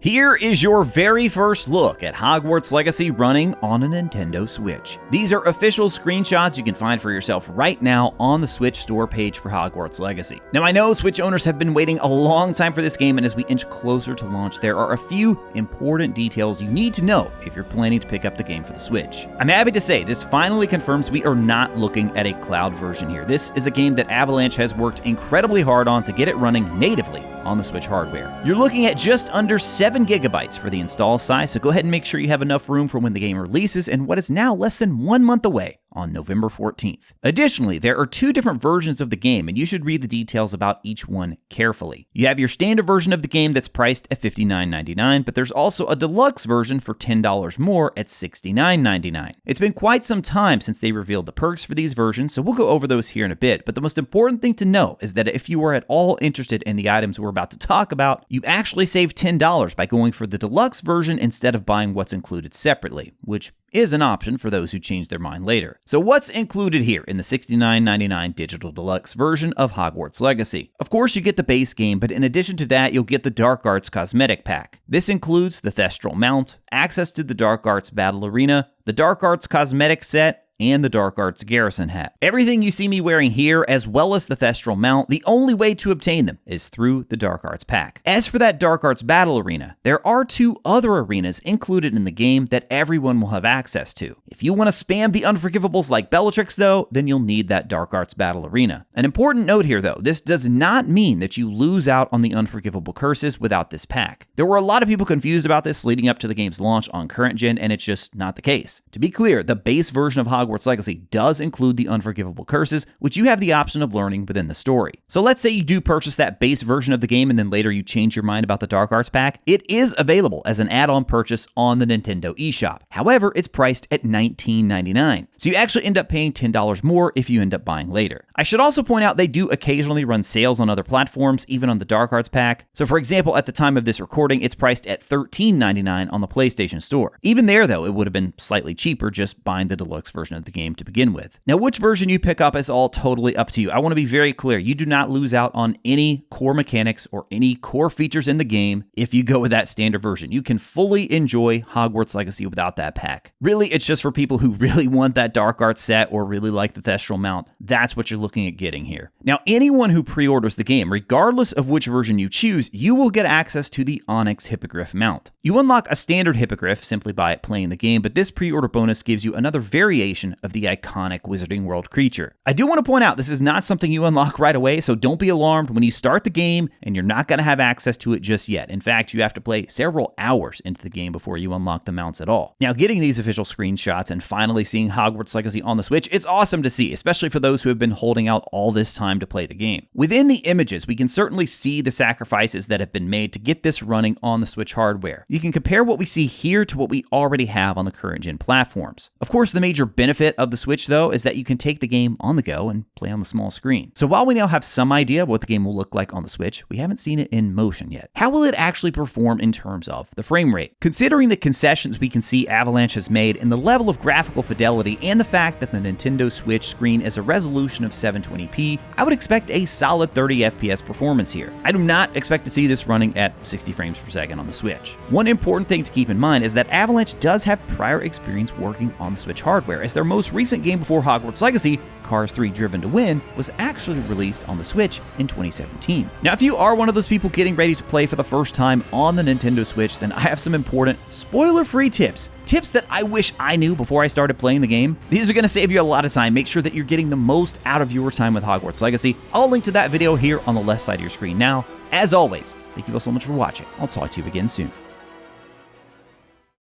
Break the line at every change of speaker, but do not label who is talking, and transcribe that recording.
Here is your very first look at Hogwarts Legacy running on a Nintendo Switch. These are official screenshots you can find for yourself right now on the Switch store page for Hogwarts Legacy. Now I know Switch owners have been waiting a long time for this game, and as we inch closer to launch, there are a few important details you need to know if you're planning to pick up the game for the Switch. I'm happy to say this finally confirms we are not looking at a cloud version here. This is a game that Avalanche has worked incredibly hard on to get it running natively on the Switch hardware. You're looking at just under 7 gigabytes for the install size, so go ahead and make sure you have enough room for when the game releases in what is now less than 1 month away on November 14th. Additionally, there are 2 different versions of the game, and you should read the details about each one carefully. You have your standard version of the game that's priced at $59.99, but there's also a deluxe version for $10 more at $69.99. It's been quite some time since they revealed the perks for these versions, so we'll go over those here in a bit, but the most important thing to know is that if you are at all interested in the items we're about to talk about, you actually save $10 by going for the deluxe version instead of buying what's included separately, which is an option for those who change their mind later. So what's included here in the $69.99 digital deluxe version of Hogwarts Legacy? Of course, you get the base game, but in addition to that, you'll get the Dark Arts cosmetic pack. This includes the Thestral mount, access to the Dark Arts battle arena, the Dark Arts cosmetic set, and the Dark Arts Garrison hat. Everything you see me wearing here, as well as the Thestral mount, the only way to obtain them is through the Dark Arts pack. As for that Dark Arts battle arena, there are 2 other arenas included in the game that everyone will have access to. If you want to spam the Unforgivables like Bellatrix though, then you'll need that Dark Arts battle arena. An important note here though, this does not mean that you lose out on the Unforgivable curses without this pack. There were a lot of people confused about this leading up to the game's launch on current gen, and it's just not the case. To be clear, the base version of Hogwarts Legacy does include the Unforgivable curses, which you have the option of learning within the story. So let's say you do purchase that base version of the game and then later you change your mind about the Dark Arts pack. It is available as an add-on purchase on the Nintendo eShop. However, it's priced at $19.99. So you actually end up paying $10 more if you end up buying later. I should also point out they do occasionally run sales on other platforms, even on the Dark Arts pack. So for example, at the time of this recording, it's priced at $13.99 on the PlayStation Store. Even there though, it would have been slightly cheaper just buying the deluxe version of the game to begin with. Now, which version you pick up is all totally up to you. I want to be very clear. You do not lose out on any core mechanics or any core features in the game if you go with that standard version. You can fully enjoy Hogwarts Legacy without that pack. Really, it's just for people who really want that Dark Arts set or really like the Thestral mount. That's what you're looking at getting here. Now, anyone who pre-orders the game, regardless of which version you choose, you will get access to the Onyx Hippogriff mount. You unlock a standard Hippogriff simply by playing the game, but this pre-order bonus gives you another variation of the iconic Wizarding World creature. I do want to point out this is not something you unlock right away, so don't be alarmed when you start the game and you're not going to have access to it just yet. In fact, you have to play several hours into the game before you unlock the mounts at all. Now, getting these official screenshots and finally seeing Hogwarts Legacy on the Switch, it's awesome to see, especially for those who have been holding out all this time to play the game. Within the images, we can certainly see the sacrifices that have been made to get this running on the Switch hardware. You can compare what we see here to what we already have on the current gen platforms. Of course, the major benefit of the Switch though is that you can take the game on the go and play on the small screen. So while we now have some idea of what the game will look like on the Switch, we haven't seen it in motion yet. How will it actually perform in terms of the frame rate? Considering the concessions we can see Avalanche has made in the level of graphical fidelity and the fact that the Nintendo Switch screen is a resolution of 720p, I would expect a solid 30 FPS performance here. I do not expect to see this running at 60 frames per second on the Switch. One important thing to keep in mind is that Avalanche does have prior experience working on the Switch hardware, as their most recent game before Hogwarts Legacy, Cars 3 Driven to Win, was actually released on the Switch in 2017. Now, if you are one of those people getting ready to play for the first time on the Nintendo Switch, then I have some important spoiler-free tips. Tips that I wish I knew before I started playing the game. These are going to save you a lot of time. Make sure that you're getting the most out of your time with Hogwarts Legacy. I'll link to that video here on the left side of your screen now. As always, thank you all so much for watching. I'll talk to you again soon.